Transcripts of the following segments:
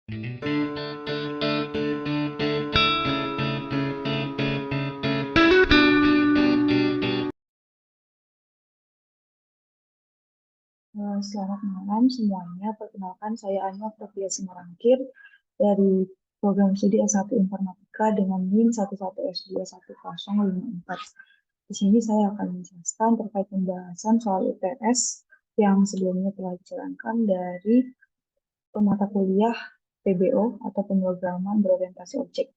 Selamat malam semuanya. Perkenalkan, saya Anya Pratia Simarangkir dari program studi S1 Informatika dengan NIM 11S211054. Di sini saya akan menjelaskan terkait pembahasan soal UTS yang sebelumnya telah dijalankan dari mata kuliah PBO atau pemrograman berorientasi objek.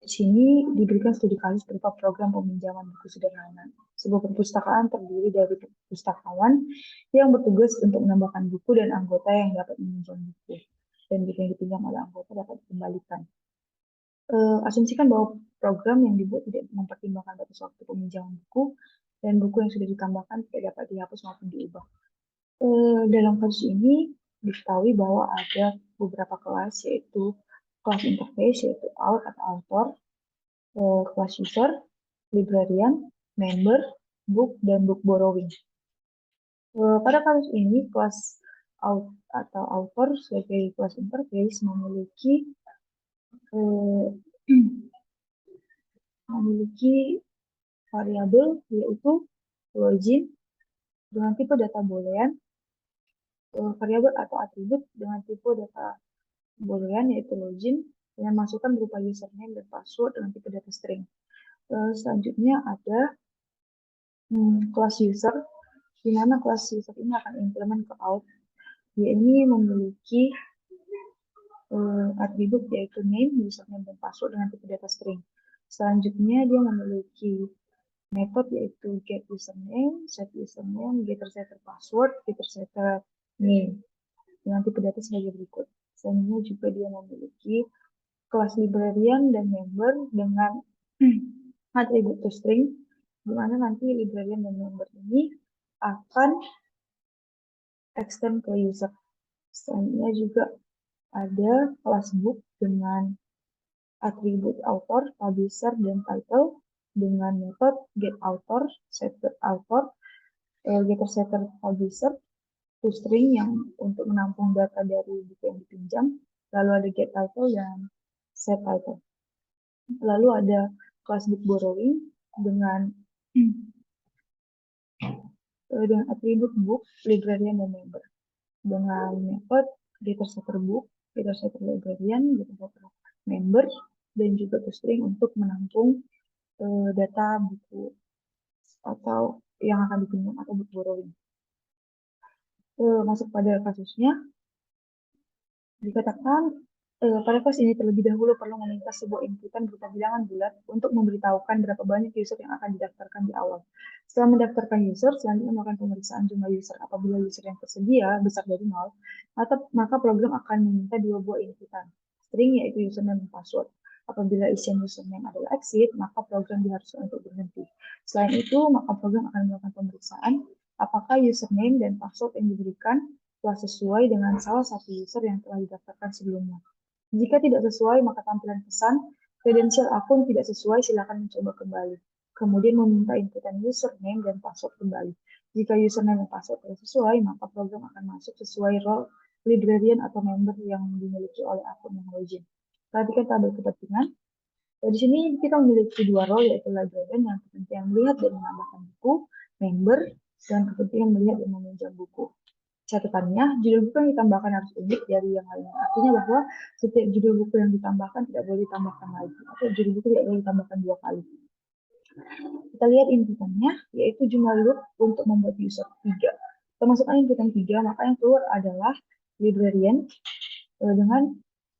Di sini diberikan studi kasus berupa program peminjaman buku sederhana. Sebuah perpustakaan terdiri dari pustakawan yang bertugas untuk menambahkan buku dan anggota yang dapat meminjam buku. Dan buku yang dipinjam oleh anggota dapat dikembalikan. Asumsikan bahwa program yang dibuat tidak mempertimbangkan batas waktu peminjaman buku dan buku yang sudah ditambahkan tidak dapat dihapus maupun diubah. Dalam kasus ini diketahui bahwa ada beberapa kelas, yaitu kelas interface, yaitu out atau author, kelas user, librarian, member, book, dan book borrowing. Pada kasus ini, kelas out atau author sebagai kelas interface memiliki variabel, yaitu login dengan tipe data boolean, variabel atau atribut dengan tipe data boolean, yaitu login, dengan masukan berupa username dan password dengan tipe data string. Selanjutnya ada kelas user, di mana kelas user ini akan implement ke out. Dia ini memiliki atribut yaitu name, username, dan password dengan tipe data string. Selanjutnya dia memiliki metode yaitu get username, set username, getter setter password, getter setter name dengan tipe data sebagai berikut. Selanjutnya juga dia memiliki kelas librarian dan member dengan atribut toString, di mana nanti librarian dan member ini akan extend ke user. Selanjutnya juga ada kelas book dengan atribut author, publisher, dan title dengan metode getAuthor, setAuthor, getter setter publisher, toString yang untuk menampung data dari buku yang dipinjam, lalu ada getTitle dan setTitle. Lalu ada kelas book borrowing dengan atribut book, librarian, dan member dengan metode getter setter book, getter setter librarian, getter setter member, dan juga toString untuk menampung data buku atau yang akan dipinjam atau book borrowing. Masuk pada kasusnya, dikatakan pada kelas ini terlebih dahulu perlu meminta sebuah inputan berupa bilangan bulat untuk memberitahukan berapa banyak user yang akan didaftarkan di awal. Setelah mendaftarkan user, selanjutnya melakukan pemeriksaan jumlah user. Apabila user yang tersedia besar dari 0, maka program akan meminta dua buah inputan, string yaitu username dan password. Apabila isian username adalah exit, maka program diharuskan untuk berhenti. Selain itu, maka program akan melakukan pemeriksaan apakah username dan password yang diberikan telah sesuai dengan salah satu user yang telah didaftarkan sebelumnya. Jika tidak sesuai, maka tampilan pesan, kredensial akun tidak sesuai, silakan mencoba kembali. Kemudian meminta inputan username dan password kembali. Jika username dan password tidak sesuai, maka program akan masuk sesuai role librarian atau member yang dimiliki oleh akun yang login. Perhatikan tabel kepentingan. Di sini kita memiliki dua role, yaitu librarian yang kepentingan melihat dan menambahkan buku, member dan kepentingan melihat dan meminjam buku. Catatannya, judul buku yang ditambahkan harus unik dari yang lainnya. Artinya bahwa setiap judul buku yang ditambahkan tidak boleh ditambahkan lagi, atau judul buku tidak boleh ditambahkan 2 kali. Kita lihat inputannya, yaitu jumlah loop untuk membuat user 3. Kita masukkan inputan 3, maka yang keluar adalah librarian dengan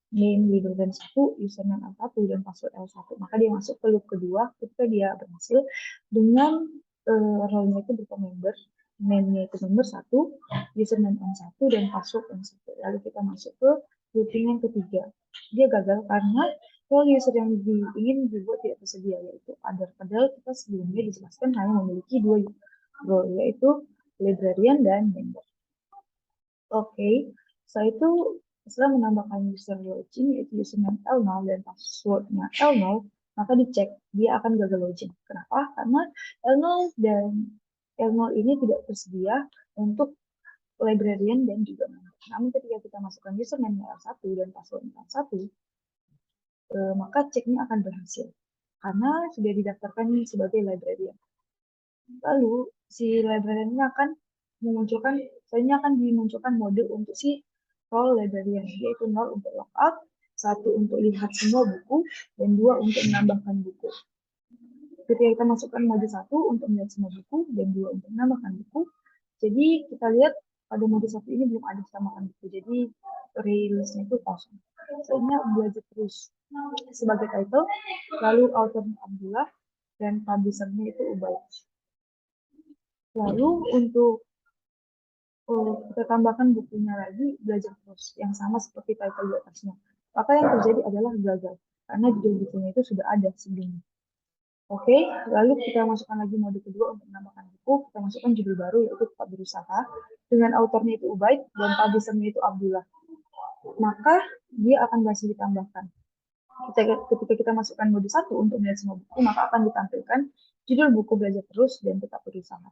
name librarian 1, username L1, dan password L1. Maka dia masuk ke loop kedua ketika dia berhasil dengan role-nya itu berupa member, name-nya itu member 1, username N1, dan password N1. Lalu kita masuk ke looping yang ketiga. Dia gagal karena role user yang ingin dibuat tidak tersedia, yaitu other. Padahal kita sebelumnya dijelaskan hanya memiliki 2 role, yaitu librarian dan member. Oke, setelah itu setelah menambahkan user login, yaitu username L0 dan passwordnya L0, maka dicek dia akan gagal login. Kenapa? Karena L0 dan L0 ini tidak tersedia untuk librarian dan juga member. Namun ketika kita masukkan username L1 dan password L1, maka ceknya akan berhasil karena sudah didaftarkan sebagai librarian. Lalu si librarian ini akan dimunculkan mode untuk si role librarian, yaitu 0 untuk logout, 1 untuk lihat semua buku, dan 2 untuk menambahkan buku. Ketika kita masukkan mode 1 untuk melihat semua buku, dan 2 untuk menambahkan buku, jadi kita lihat pada mode 1 ini belum ada ditambahkan buku, jadi rilisnya itu kosong. Selanjutnya belajar terus sebagai title, lalu authornya Abdullah, dan publishernya itu Ubaid. Lalu untuk kita tambahkan bukunya lagi, belajar terus, yang sama seperti title di atasnya. Maka yang terjadi adalah gagal, karena judul bukunya itu sudah ada sebelumnya. Oke, lalu kita masukkan lagi mode kedua untuk menambahkan buku, kita masukkan judul baru, yaitu Tetap Berusaha, dengan autornya itu Ubaid, dan publishernya itu Abdullah. Maka dia akan berhasil ditambahkan. Ketika kita masukkan mode 1 untuk melihat semua buku, maka akan ditampilkan judul buku Belajar Terus dan Tetap Berusaha.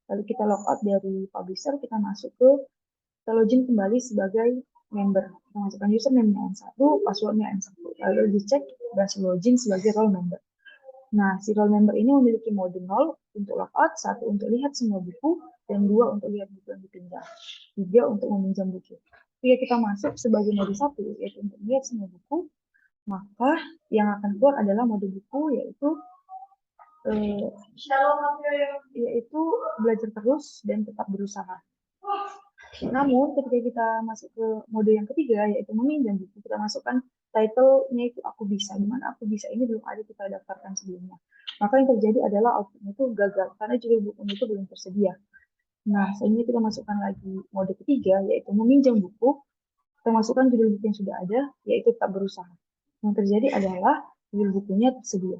Lalu kita logout dari publisher, kita masuk kita login kembali sebagai member. Kita masukkan username-nya N1, password-nya N1. Lalu dicek berhasil login sebagai role member. Nah, si role member ini memiliki mode 0 untuk logout, 1 untuk lihat semua buku, dan 2 untuk lihat buku yang dipinjam. 3 untuk meminjam buku. Jika kita masuk sebagai mode 1, yaitu untuk lihat semua buku, maka yang akan keluar adalah mode buku, yaitu belajar terus dan tetap berusaha. Namun ketika kita masuk ke mode yang ketiga, yaitu meminjam buku, kita masukkan title-nya itu Aku Bisa, di mana Aku Bisa ini belum ada kita daftarkan sebelumnya. Maka yang terjadi adalah output-nya itu gagal karena judul bukunya itu belum tersedia. Nah, selanjutnya kita masukkan lagi mode ketiga, yaitu meminjam buku. Kita masukkan judul buku yang sudah ada, yaitu Tetap Berusaha. Yang terjadi adalah judul bukunya tersedia.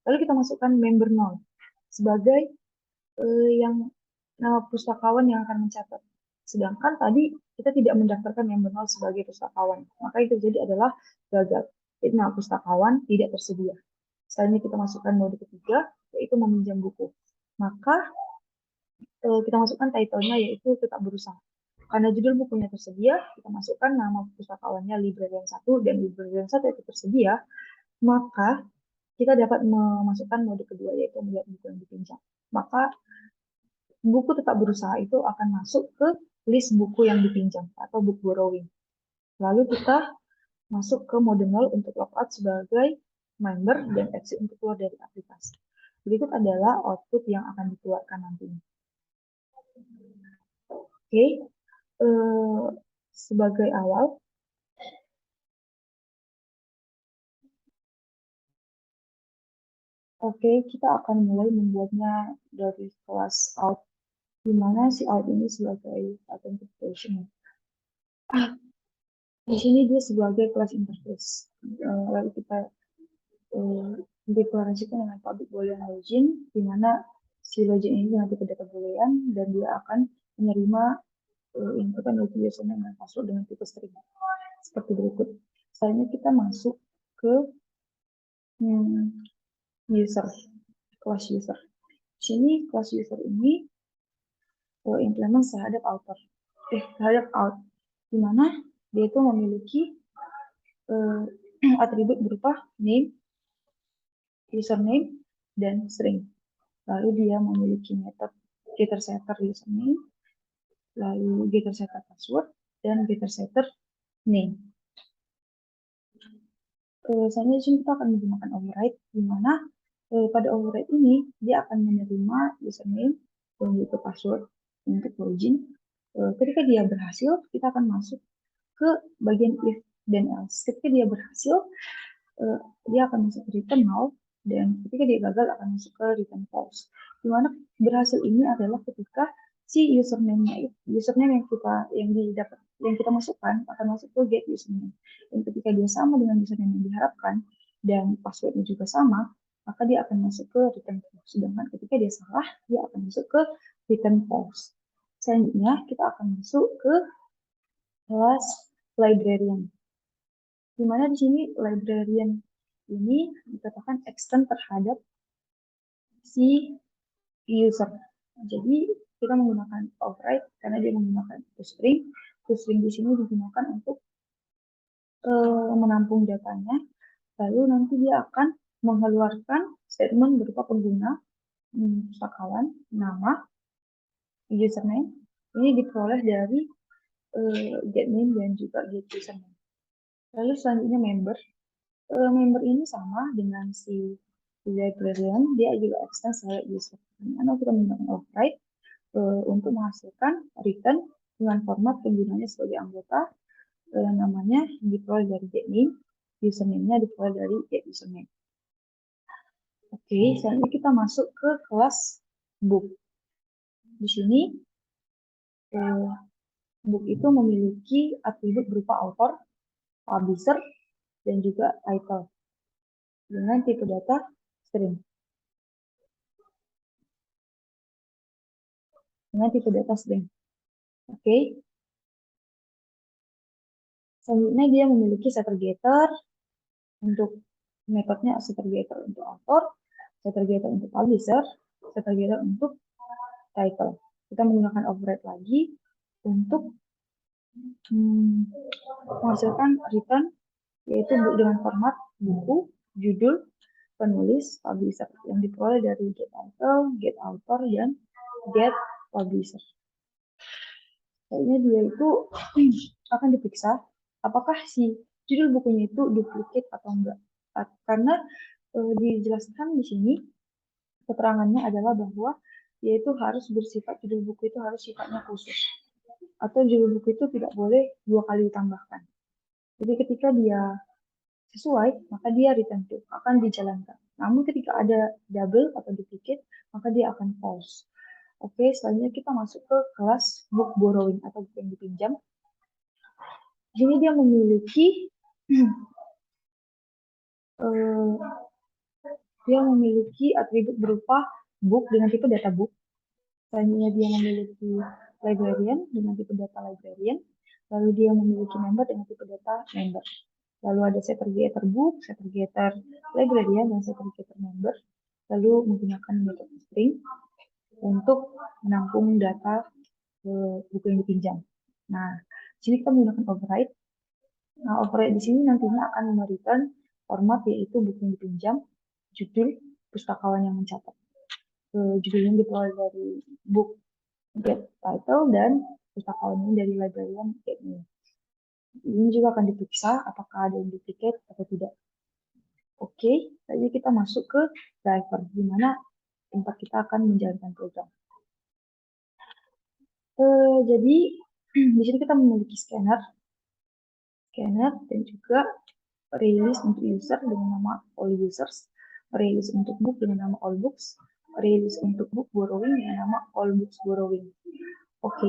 Lalu kita masukkan member 0 sebagai yang nama pustakawan yang akan mencatat. Sedangkan tadi kita tidak mendaftarkan member 0 sebagai pustakawan. Maka yang terjadi adalah gagal. Itu nama pustakawan tidak tersedia. Selanjutnya kita masukkan mode ketiga, yaitu meminjam buku. Maka kita masukkan title-nya yaitu Tetap Berusaha. Karena judul bukunya tersedia, kita masukkan nama pustakawannya Librarian 1 dan Librarian 1 itu tersedia, maka kita dapat memasukkan mode kedua yaitu melihat buku yang dipinjam. Maka buku Tetap Berusaha itu akan masuk ke list buku yang dipinjam atau book borrowing. Lalu kita masuk ke mode 0 untuk logout sebagai member dan exit untuk keluar dari aplikasi. Berikut adalah output yang akan dikeluarkan nantinya. Oke, sebagai awal, kita akan mulai membuatnya dari kelas out, di mana si out ini sebagai authentication. Di sini dia sebagai kelas interface. Lalu kita deklarasikan dengan public boolean login, di mana si login ini nanti ke data boolean dan dia akan menerima inputan dari username dan password dengan tipe string seperti berikut. Selanjutnya kita masuk ke user, kelas user. Di sini kelas user ini implement terhadap author, terhadap out, di mana dia itu memiliki atribut berupa name, username, dan string. Lalu dia memiliki metode getterSetter username, lalu getterSetter password, dan getterSetter name. Selanjutnya di sini kita akan menggunakan override, di mana pada override ini dia akan menerima username dan juga password untuk login. Ketika dia berhasil, kita akan masuk ke bagian if dan else. Ketika dia berhasil, dia akan masuk ke return null, dan ketika dia gagal akan masuk ke return false. Di mana berhasil ini adalah ketika si username yang kita masukkan akan masuk ke get username. Dan ketika dia sama dengan username yang diharapkan dan passwordnya juga sama, maka dia akan masuk ke return false. Sedangkan ketika dia salah, dia akan masuk ke return false. Selanjutnya kita akan masuk ke kelas librarian. Di mana di sini librarian ini dikatakan extend terhadap si user. Jadi kita menggunakan override karena dia menggunakan string, toString di sini digunakan untuk menampung datanya, lalu nanti dia akan mengeluarkan statement berupa pengguna, pustakawan, nama, username. Ini diperoleh dari get name dan juga get username. Lalu selanjutnya member. Member ini sama dengan si librarian, dia juga extend sebagai user. Karena kita menggunakan override untuk menghasilkan return dengan format penggunanya sebagai anggota, namanya diperoleh dari get name, username-nya diperoleh dari get username. Oke, selanjutnya kita masuk ke kelas book. Di sini book itu memiliki atribut berupa author, publisher, dan juga title dengan tipe data string. Oke. Selanjutnya dia memiliki setter getter untuk metodenya, setter getter untuk author, setter getter untuk publisher, setter getter untuk title. Kita menggunakan override lagi untuk menghasilkan return, yaitu dengan format buku, judul, penulis, publisher yang diperoleh dari get title, get author, dan get publisher. Kayaknya dia itu akan diperiksa apakah si judul bukunya itu duplicate atau enggak. Karena dijelaskan di sini keterangannya adalah bahwa yaitu harus bersifat, judul buku itu harus sifatnya khusus. Atau judul buku itu tidak boleh 2 kali ditambahkan. Jadi ketika dia sesuai, maka dia return to, akan dijalankan. Namun ketika ada double atau duplicate, maka dia akan false. Oke, selanjutnya kita masuk ke kelas book borrowing atau buku yang dipinjam. Jadi dia memiliki atribut berupa book dengan tipe data book. Selanjutnya dia memiliki librarian dengan tipe data librarian. Lalu dia memiliki member dengan tipe data member. Lalu ada setter getter book, setter getter librarian, dan setter getter member. Lalu menggunakan metode string untuk menampung data buku yang dipinjam. Nah, di sini kita menggunakan override. Nah, override di sini nantinya akan memberikan format yaitu buku yang dipinjam, judul, pustakawan yang mencatat. Judulnya diperoleh dari book get title dan pustakawannya dari librarian get name. Ini juga akan diperiksa apakah ada yang duplicate atau tidak. Oke, jadi kita masuk ke driver, di mana tempat kita akan menjalankan program. Jadi di sini kita memiliki scanner dan juga release untuk user dengan nama all users, release untuk book dengan nama all books, release untuk book borrowing dengan nama all books borrowing. Oke,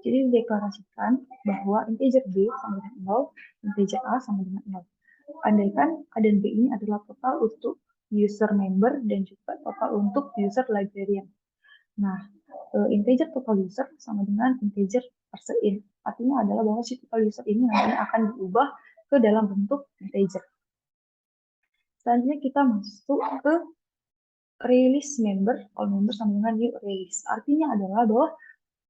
jadi dideklarasikan bahwa integer B sama dengan 0, integer A sama dengan 0. Andaikan A dan B ini adalah total untuk user member dan juga total untuk user librarian. Nah, integer total user sama dengan integer parser in. Artinya adalah bahwa si total user ini nantinya akan diubah ke dalam bentuk integer. Selanjutnya kita masuk ke release member, all member sama dengan new release. Artinya adalah bahwa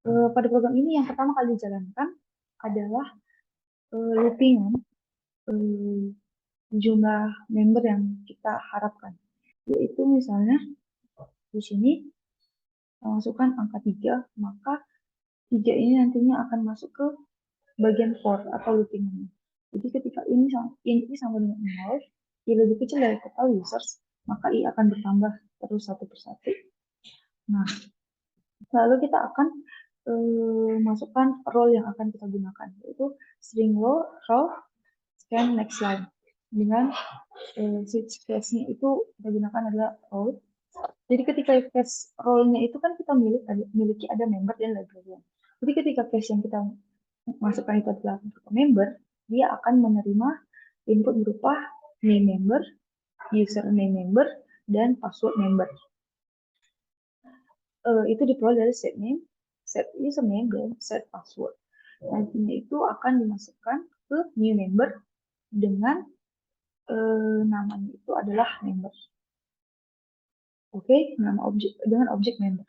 pada program ini yang pertama kali dijalankan adalah loopingan jumlah member yang kita harapkan. Yaitu misalnya di sini masukkan angka 3, maka 3 ini nantinya akan masuk ke bagian for atau loopingan. Jadi ketika ini sama dengan 0, I lebih kecil dari total users, maka I akan bertambah terus satu persatu. Nah, lalu kita akan masukkan role yang akan kita gunakan, yaitu string role scan next line. Dengan switch case-nya itu kita gunakan adalah role. Jadi ketika case role-nya itu kan kita miliki ada member dan librarian. Jadi ketika case yang kita masukkan itu adalah member, dia akan menerima input berupa name member, username member, dan password member. Itu diperoleh dari set name, set username, dan set password. Nantinya itu akan dimasukkan ke new member dengan namanya itu adalah member. Oke, nama objek dengan objek member.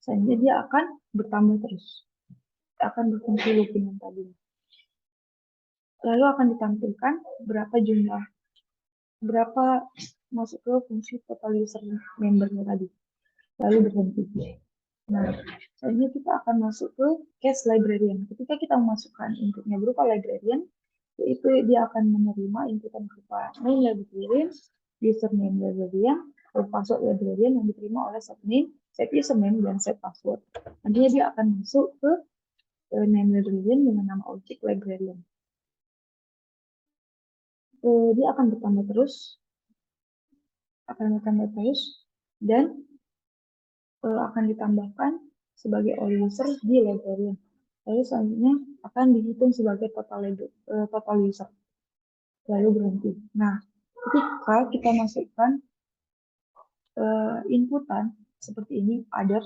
Selanjutnya dia akan bertambah terus. Akan berfungsi looping tadi. Lalu akan ditampilkan berapa masuk ke fungsi total user membernya tadi. Lalu berhenti. Nah, selanjutnya kita akan masuk ke case librarian. Ketika kita memasukkan inputnya berupa librarian, yaitu dia akan menerima inputan berupa name librarian, username librarian, password librarian yang diterima oleh set name, set username, dan set password. Nantinya dia akan masuk ke name librarian dengan nama objek librarian. Dia akan bertambah terus, dan akan ditambahkan sebagai all user di librarian. Lalu selanjutnya akan dihitung sebagai total user. Lalu berhenti. Nah, ketika kita masukkan inputan seperti ini, other,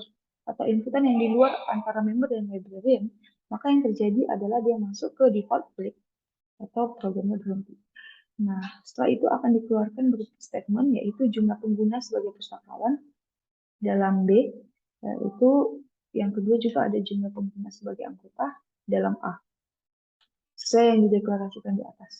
atau inputan yang di luar antara member dan librarian, maka yang terjadi adalah dia masuk ke default break atau programnya berhenti. Nah, setelah itu akan dikeluarkan berupa statement, yaitu jumlah pengguna sebagai pustakawan dalam B, yaitu yang kedua juga ada jumlah pengguna sebagai anggota dalam A. Sesuai yang dideklarasikan di atas.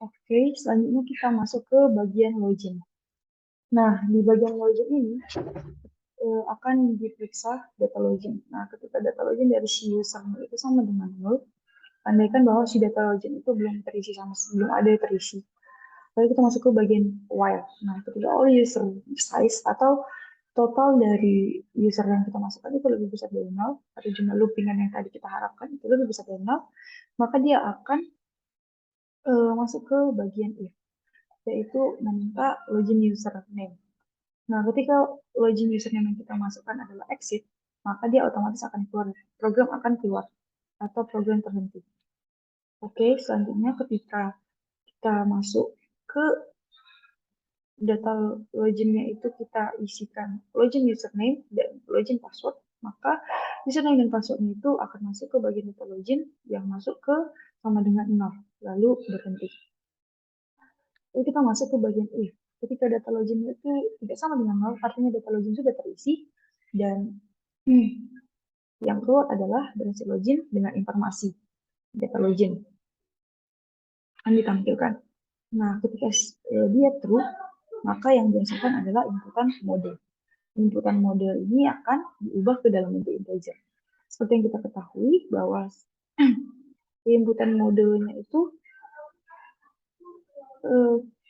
Oke, selanjutnya kita masuk ke bagian login. Nah, di bagian login ini akan diperiksa data login. Nah, ketika data login dari si user itu sama dengan 0, andaikan bahwa si data login itu belum ada terisi. Lalu kita masuk ke bagian while. Nah, ketika all user size atau total dari user yang kita masukkan itu lebih besar dari 0, atau jumlah loopingan yang tadi kita harapkan itu lebih besar dari 0, maka dia akan masuk ke bagian if, yaitu meminta login username. Nah, ketika login username yang kita masukkan adalah exit, maka dia otomatis akan keluar, program akan keluar, atau program terhenti. Oke, selanjutnya ketika kita masuk ke data loginnya itu kita isikan login username dan login password, maka username dan passwordnya itu akan masuk ke bagian data login yang masuk ke sama dengan 0, lalu berhenti. Lalu kita masuk ke bagian if. Ketika data login itu tidak sama dengan 0, artinya data login sudah terisi, dan yang keluar adalah berhasil login dengan informasi data login akan ditampilkan. Nah, ketika dia true, maka yang dihasilkan adalah inputan mode. Inputan mode ini akan diubah ke dalam bentuk integer. Seperti yang kita ketahui bahwa inputan modenya itu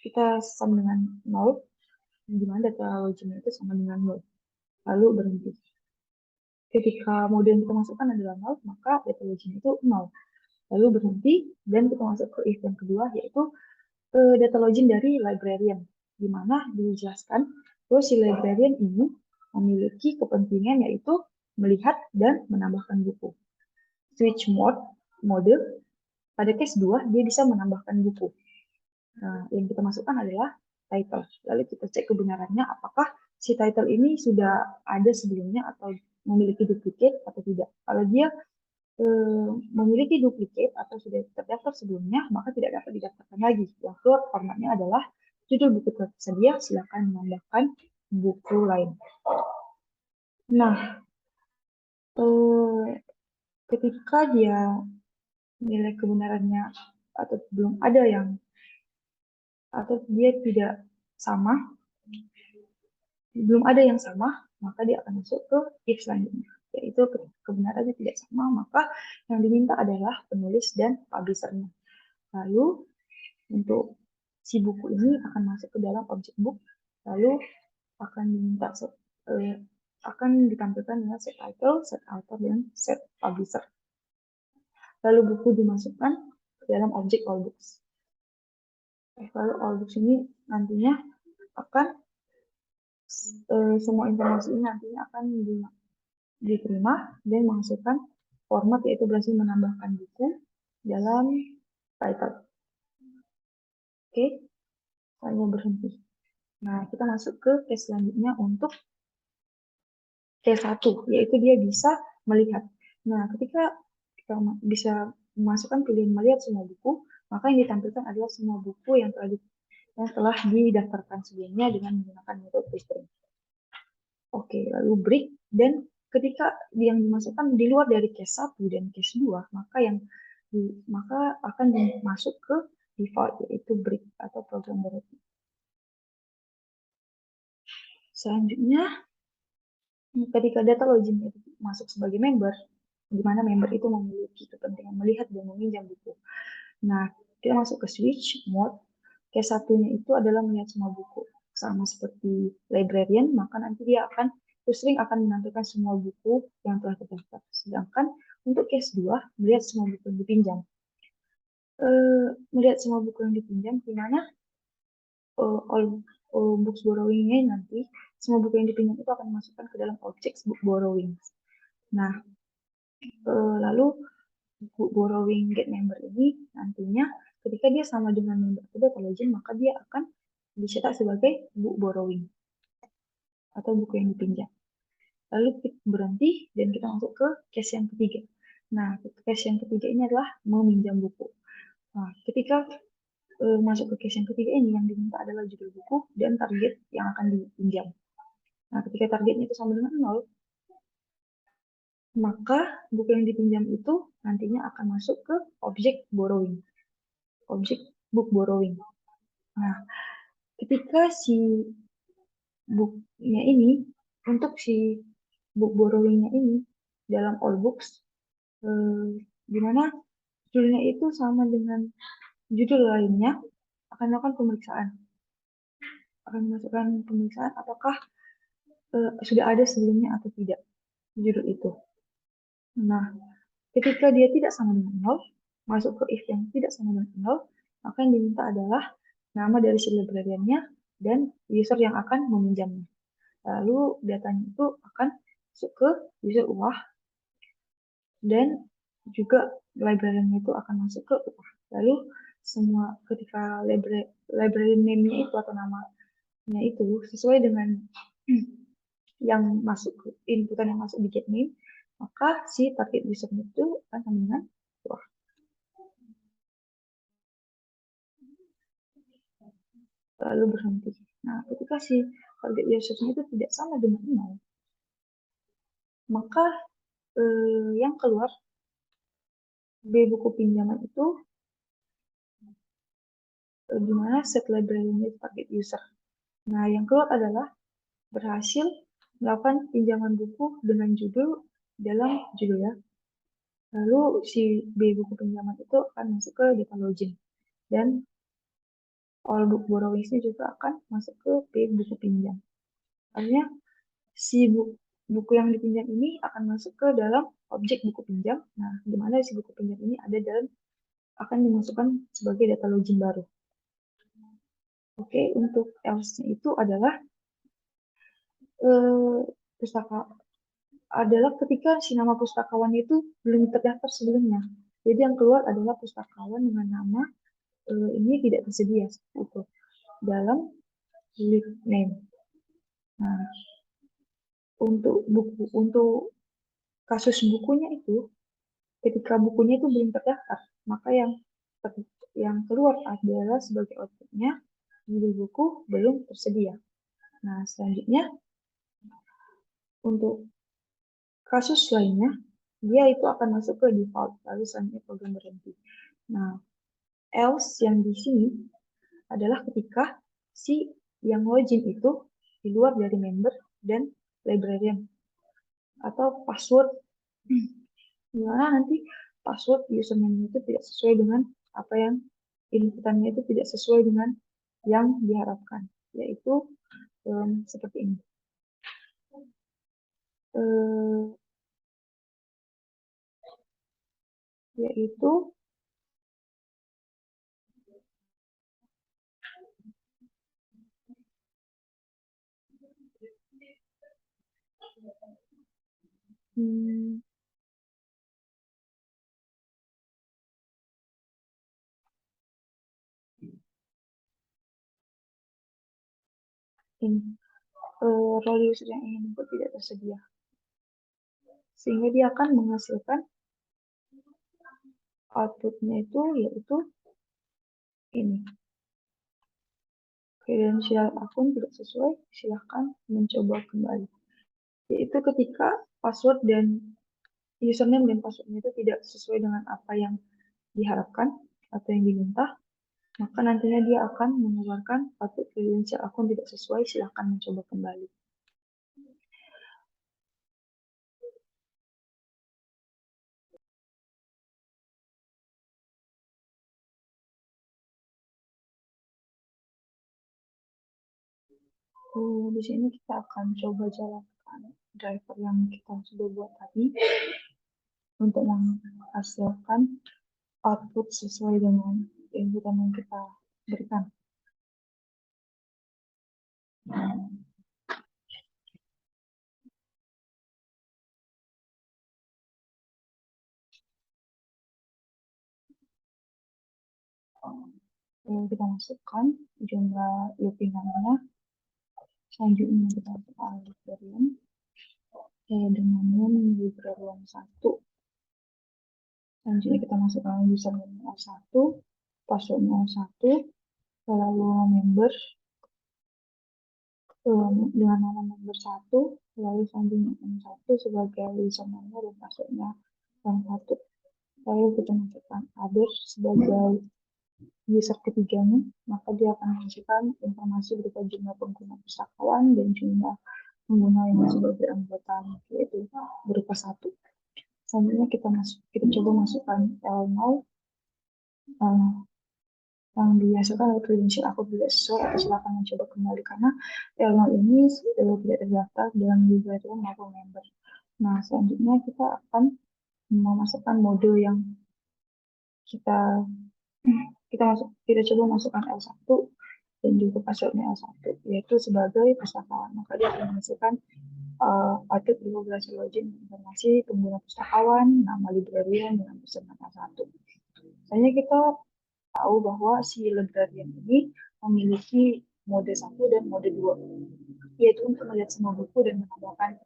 kita sama dengan 0, di mana data login itu sama dengan 0, lalu berhenti. Ketika mode yang kita masukkan adalah 0, maka data login itu 0, lalu berhenti, dan kita masuk ke if yang kedua, yaitu data login dari librarian, di mana dijelaskan bahwa si librarian ini memiliki kepentingan yaitu melihat dan menambahkan buku. Switch mode, pada case 2, dia bisa menambahkan buku. Nah, yang kita masukkan adalah title. Lalu kita cek kebenarannya apakah si title ini sudah ada sebelumnya atau memiliki duplicate atau tidak. Kalau dia memiliki duplicate atau sudah terdaftar sebelumnya, maka tidak dapat didaftarkan lagi. Yang keluar formatnya adalah judul buku tersedia, silakan menambahkan buku lain. Nah, ketika dia nilai kebenarannya atau belum ada yang, atau dia tidak sama, belum ada yang sama, maka dia akan masuk ke if selanjutnya, yaitu kebenarannya tidak sama, maka yang diminta adalah penulis dan publishernya. Lalu untuk si buku ini akan masuk ke dalam objek book, lalu akan diminta akan ditampilkan dengan set title, set author, dan set publisher. Lalu buku dimasukkan ke dalam objek all books. Lalu all books ini nantinya akan semua informasi ini nantinya akan diterima dan menghasilkan format, yaitu berhasil menambahkan buku dalam title. Oke, saya berhenti. Nah, kita masuk ke case selanjutnya untuk case 1, yaitu dia bisa melihat. Nah, ketika kita bisa memasukkan pilihan melihat semua buku, maka yang ditampilkan adalah semua buku yang telah didaftarkan sebelumnya dengan menggunakan metode filtering. Oke, lalu break dan ketika yang dimasukkan di luar dari case 1 dan case 2, maka akan masuk ke default, yaitu break atau program berhenti. Selanjutnya, ketika data login itu masuk sebagai member, di mana member itu memiliki kepentingan melihat dan meminjam buku. Nah, kita masuk ke switch mode. Case satunya itu adalah melihat semua buku. Sama seperti librarian, maka nanti dia akan sering akan menampilkan semua buku yang telah terdaftar. Sedangkan untuk case 2, melihat semua buku yang dipinjam. Melihat semua buku yang dipinjam, di mana all books borrowing-nya nanti, semua buku yang dipinjam itu akan dimasukkan ke dalam objek book borrowing. Nah, lalu buku borrowing get member ini nantinya ketika dia sama dengan member data login, maka dia akan dicetak sebagai book borrowing atau buku yang dipinjam. Lalu kita berhenti dan kita masuk ke case yang ketiga. Nah, case yang ketiga ini adalah meminjam buku. Nah, ketika masuk ke case yang ketiga ini, yang diminta adalah judul buku dan target yang akan dipinjam. Nah, ketika targetnya itu sama dengan 0, maka buku yang dipinjam itu nantinya akan masuk ke objek borrowing, objek book borrowing. Nah, ketika si booknya ini, untuk si book borrowingnya ini dalam all books, di mana judulnya itu sama dengan judul lainnya, akan melakukan pemeriksaan. Akan dimasukkan pemeriksaan apakah sudah ada sebelumnya atau tidak judul itu. Nah, ketika dia tidak sama dengan 0, masuk ke if yang tidak sama dengan 0, maka yang diminta adalah nama dari si librariannya dan user yang akan meminjamnya. Lalu datanya itu akan masuk ke user UAH dan juga librariannya itu akan masuk ke UAH. Lalu semua ketika library name-nya itu atau namanya itu sesuai dengan yang masuk ke inputan yang masuk di get name, maka si target user itu akan sama dengan UAH. Lalu berhenti. Nah, ketika si target user itu tidak sama dengan 0, maka yang keluar B buku pinjaman itu di mana set library-nya target user. Nah, yang keluar adalah berhasil melakukan pinjaman buku dengan judul dalam judul ya. Lalu si B buku pinjaman itu akan masuk ke data login dan all book borrowing juga akan masuk ke B buku pinjam. Artinya si buku yang dipinjam ini akan masuk ke dalam objek buku pinjam. Nah, di mana si buku pinjam ini ada dalam akan dimasukkan sebagai data login baru. Oke, untuk else-nya itu adalah pustaka adalah ketika si nama pustakawan itu belum terdaftar sebelumnya. Jadi yang keluar adalah pustakawan dengan nama ini tidak tersedia itu dalam list name. Nah, untuk kasus bukunya itu, ketika bukunya itu belum terdaftar, maka yang keluar adalah sebagai outputnya judul buku belum tersedia. Nah, selanjutnya untuk kasus lainnya, dia itu akan masuk ke default, lalu selanjutnya program berhenti. Nah, else yang di sini adalah ketika si yang login itu di luar dari member dan librarian atau password, dimana nanti password username itu tidak sesuai dengan apa yang inputannya itu tidak sesuai dengan yang diharapkan, yaitu seperti ini. Yaitu ini role user yang ingin input tidak tersedia, sehingga dia akan menghasilkan outputnya itu yaitu ini. Kredensial akun tidak sesuai, silahkan mencoba kembali. Yaitu ketika password dan username dan passwordnya itu tidak sesuai dengan apa yang diharapkan atau yang diminta, maka nantinya dia akan mengeluarkan satu kredensial akun tidak sesuai, silahkan mencoba kembali. Di sini kita akan coba jalankan driver yang kita sudah buat tadi untuk menghasilkan output sesuai dengan inputan yang kita berikan. Kita masukkan jumlah loopingannya. Selanjutnya kita masukkan librarian dengan name librarian 1. Selanjutnya kita masukkan username 1, password 1, lalu member dengan nama member 1, lalu selanjutnya M1 sebagai username dan passwordnya yang 1. Lalu kita masukkan others sebagai user ketiganya, maka dia akan menghasilkan informasi berupa jumlah pengguna pustakawan dan jumlah pengguna yang sudah beranggota, yaitu berupa 1. Selanjutnya kita coba masukkan L0 yang dihasilkan oleh kredensial akun tidak sesuai, atau silakan mencoba kembali karena L0 ini tidak terdaftar dalam librarian maupun member. Nah, selanjutnya kita akan memasukkan mode yang kita coba masukkan L1 dan juga passwordnya L1, yaitu sebagai pustakawan. Maka dia akan menghasilkan output berupa berhasil login informasi pengguna pustakawan, nama librarian dengan username L1. Misalnya kita tahu bahwa si librarian ini memiliki mode 1 dan mode 2, yaitu untuk melihat semua buku dan menambahkan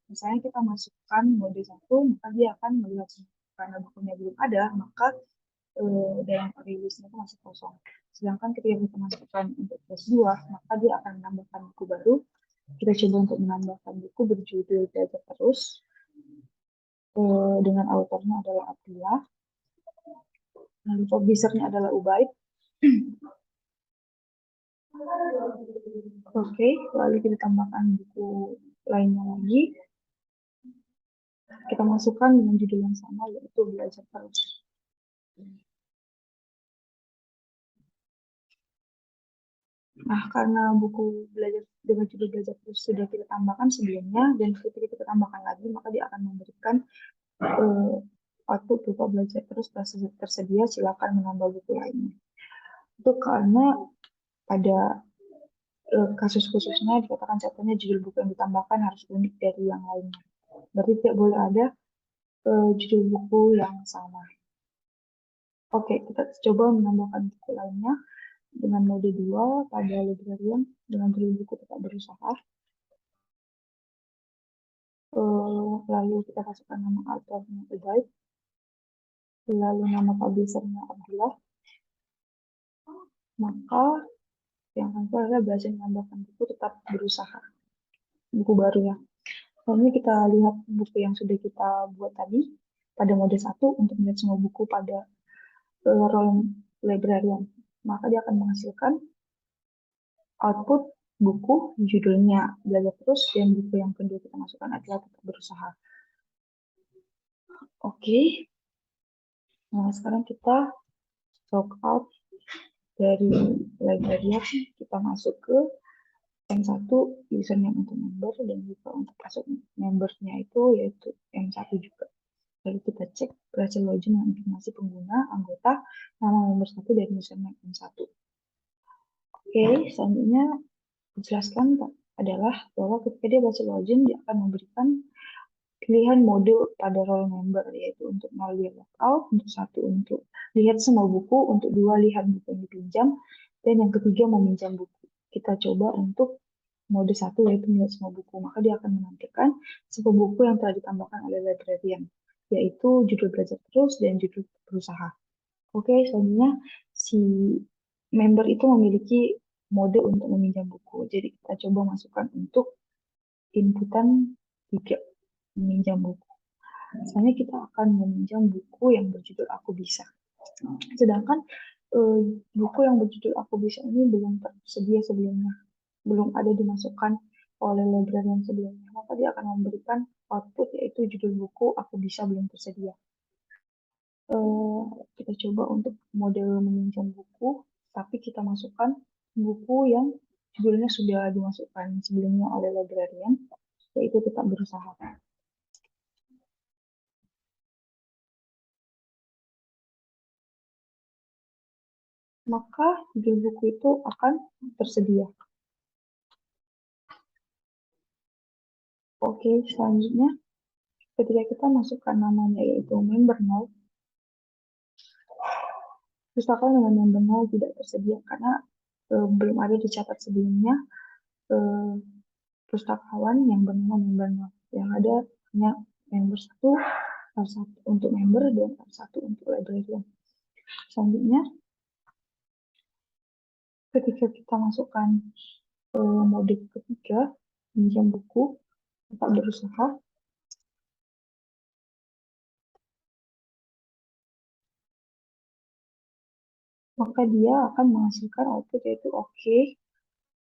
misalnya kita masukkan mode 1, maka dia akan melihat karena bukunya belum ada, maka dalam rilisnya itu masih kosong. Sedangkan ketika kita masukkan untuk kelas 2, maka dia akan menambahkan buku baru. Kita coba untuk menambahkan buku berjudul Belajar Terus dengan autornya adalah Abdullah. Lalu publishernya adalah Ubaid. Oke, lalu kita tambahkan buku lainnya lagi. Kita masukkan dengan judul yang sama, yaitu Belajar Terus. Nah, karena buku belajar dengan judul Belajar Terus sudah kita tambahkan sebelumnya, dan ketika kita tambahkan lagi, maka dia akan memberikan output berupa Belajar Terus tersedia, silakan menambah buku lainnya. Itu karena pada kasus khususnya dikatakan contohnya judul buku yang ditambahkan harus unik dari yang lainnya. Berarti tidak boleh ada judul buku yang sama. Oke, kita coba menambahkan buku lainnya dengan mode 2 pada librarian dengan judul buku tetap berusaha. Lalu kita masukkan nama autornya Ubaid, lalu nama publishernya Abdullah. Maka yang akan adalah belajar menambahkan buku tetap berusaha, buku baru ya. Lalu kita lihat buku yang sudah kita buat tadi pada mode 1 untuk melihat semua buku pada role librarian. Maka dia akan menghasilkan output buku judulnya Belajar Terus, dan buku yang kedua kita masukkan adalah Tetap Berusaha. Oke. Nah, sekarang kita log out dari librarian, kita masuk ke M1 username untuk member, dan juga untuk masuk membernya itu yaitu M1 juga. Lalu kita cek berhasil login dengan informasi pengguna, anggota, nama member 1 dan username M1. Oke, selanjutnya dijelaskan adalah bahwa ketika dia berhasil login, dia akan memberikan pilihan mode pada role member, yaitu untuk 0 dia logout, untuk 1 untuk lihat semua buku, untuk 2 lihat buku yang dipinjam, dan yang ketiga meminjam buku. Kita coba untuk mode 1 yaitu melihat semua buku, maka dia akan menampilkan sebuah buku yang telah ditambahkan oleh librarian, yaitu judul Belajar Terus dan judul Berusaha. Oke, selanjutnya si member itu memiliki mode untuk meminjam buku. Jadi kita coba masukkan untuk inputan 3, meminjam buku. Misalnya kita akan meminjam buku yang berjudul Aku Bisa. Sedangkan buku yang berjudul Aku Bisa ini belum tersedia sebelumnya, belum ada dimasukkan oleh librarian sebelumnya, maka dia akan memberikan output yaitu judul buku Aku Bisa belum tersedia. Kita coba untuk model meminjam buku, tapi kita masukkan buku yang judulnya sudah dimasukkan sebelumnya oleh librarian, yaitu Tetap Berusaha. Maka judul buku itu akan tersedia. Oke, selanjutnya ketika kita masukkan namanya yaitu member now, pustaka dengan member now tidak tersedia karena belum ada dicatat sebelumnya pustakawan yang bernama member now. Yang ada hanya member 1, R1 untuk member dan R1 untuk librarian. Selanjutnya, ketika kita masukkan mode ketiga, pinjam buku, Tetap Berusaha, maka dia akan menghasilkan output yaitu oke,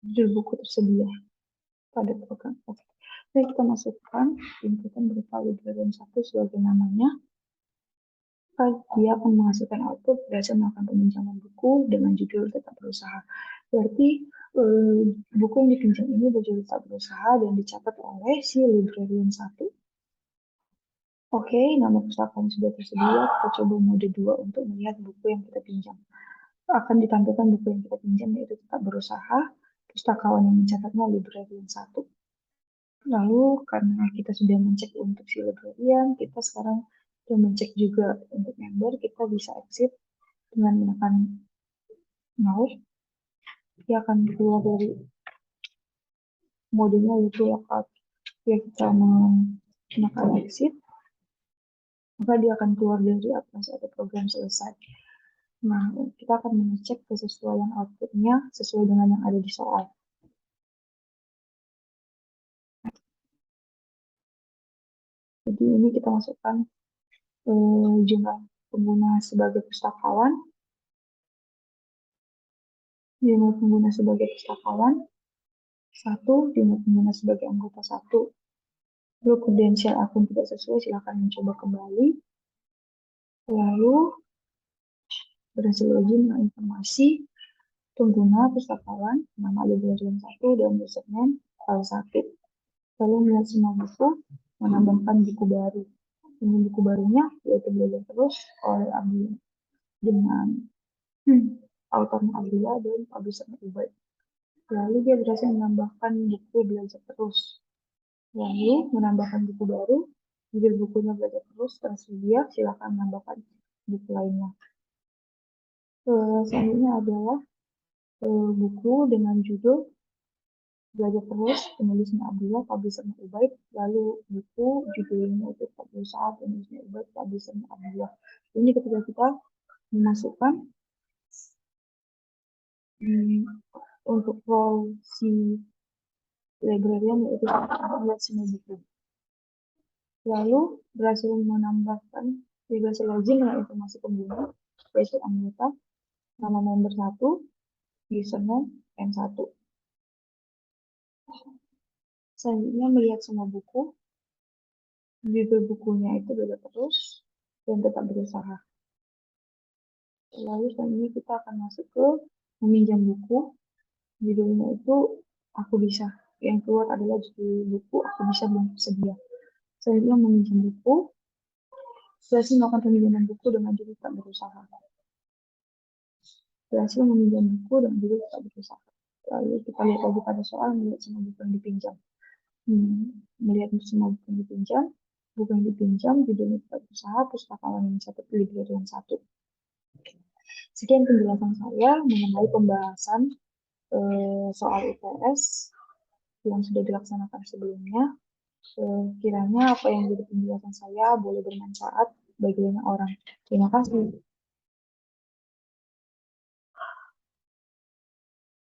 judul buku tersedia pada program. Oke. Jadi kita masukkan inputan berupa librarian 1 sebagai namanya, maka dia akan menghasilkan output berhasil melakukan peminjaman buku dengan judul Tetap Berusaha. Berarti buku yang dipinjam ini berjudul Tetap Berusaha dan dicatat oleh si librarian 1. Oke, nama pustakanya sudah tersedia. Kita coba mode 2 untuk melihat buku yang kita pinjam. Akan ditampilkan buku yang kita pinjam yaitu Tetap Berusaha, pustakawan yang mencatatnya librarian 1. Lalu karena kita sudah mencek untuk si librarian, kita sekarang sudah mencek juga untuk member, kita bisa exit dengan menekan mouse. Dia akan keluar dari modenya yaitu lockout. Jika kita menekan exit, maka dia akan keluar dari aplikasi atau program selesai. Nah, kita akan mengecek kesesuaian outputnya sesuai dengan yang ada di soal. Jadi ini kita masukkan jumlah pengguna sebagai pustakawan, jumlah pengguna sebagai pustakawan 1, jumlah pengguna sebagai anggota 1. Lalu kredensial akun tidak sesuai, silakan mencoba kembali. Lalu berhasil login dengan informasi pengguna pustakawan, nama librarian 1 dan username file 1. Lalu melihat semua buku, menambahkan buku baru. Ini buku barunya yaitu Belajar Terus oleh Abdullah dengan autornya Abdullah dan publishernya Ubaid. Lalu dia berhasil menambahkan buku Belajar Terus. Lalu menambahkan buku baru, judul bukunya Belajar Terus tersedia, silakan menambahkan buku lainnya. Selanjutnya adalah buku dengan judul Belajar Terus, penulisnya Abdullah, publishernya Ubaid. Lalu buku judulnya itu Tetap Berusaha, penulisnya Ubaid, publishernya Abdullah. Ini ketika kita memasukkan untuk role si librarian yaitu melihat semua buku. Lalu berhasil menambahkan berhasil login dengan informasi pengguna yaitu anggota, nama member 1, username M1. Selanjutnya melihat semua buku, judul bukunya itu Belajar Terus dan Tetap Berusaha. Lalu selanjutnya kita akan masuk ke meminjam buku, judulnya itu Aku Bisa. Yang keluar adalah judul buku Aku Bisa belum tersedia. Selanjutnya meminjam buku, berhasil melakukan peminjaman buku dengan judul Tetap Berusaha. Berhasil meminjam buku dengan judul Tetap Berusaha. Lalu kita lihat lagi pada soal melihat semua buku yang dipinjam. Melihat semua buku yang dipinjam, judulnya Tetap Berusaha, pustakawan yang mencatat librarian 1. Sekian penjelasan saya mengenai pembahasan soal IPS yang sudah dilaksanakan sebelumnya. Kiranya apa yang jadi penjelasan saya boleh bermanfaat bagi banyak orang. Terima kasih.